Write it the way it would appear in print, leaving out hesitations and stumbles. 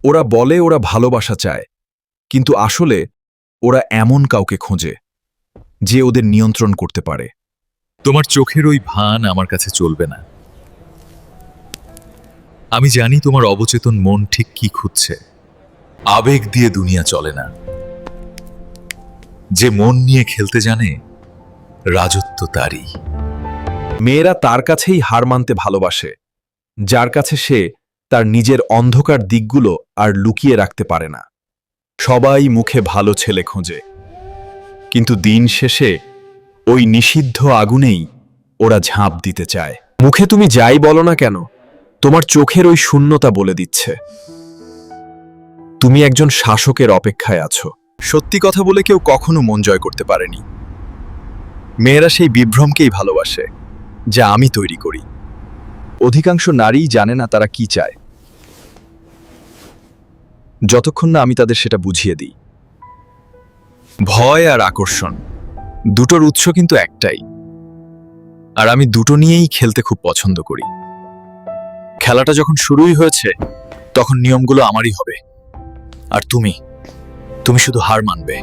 ওরা বলে ওরা ভালোবাসা চায়, কিন্তু আসলে ওরা এমন কাউকে খোঁজে যে ওদের নিয়ন্ত্রণ করতে পারে। তোমার চোখের ওই ভান আমার কাছে চলবে না। আমি জানি তোমার অবচেতন মন ঠিক কি খুঁজছে। আবেগ দিয়ে দুনিয়া চলে না। যে মন নিয়ে খেলতে জানে, রাজত্ব তারই। মেয়েরা তার কাছেই হার মানতে ভালোবাসে, যার কাছে সে তার নিজের অন্ধকার দিকগুলো আর লুকিয়ে রাখতে পারে না। সবাই মুখে ভালো ছেলে খোঁজে, কিন্তু দিন শেষে ওই নিষিদ্ধ আগুনেই ওরা ঝাঁপ দিতে চায়। মুখে তুমি যাই বলো না কেন, তোমার চোখের ওই শূন্যতা বলে দিচ্ছে তুমি একজন শাসকের অপেক্ষায় আছো। সত্যি কথা বলে কেউ কখনো মন জয় করতে পারেনি। মেয়েরা সেই বিভ্রমকেই ভালোবাসে যা আমি তৈরি করি। অধিকাংশ নারীই জানে না তারা কি চায়, যতক্ষণ না আমি তাদের সেটা বুঝিয়ে দিই। ভয় আর আকর্ষণ দুটোর উৎস কিন্তু একটাই, আর আমি দুটো নিয়েই খেলতে খুব পছন্দ করি। খেলাটা যখন শুরুই হয়েছে, তখন নিয়মগুলো আমারই হবে, আর তুমি শুধু হার মানবে।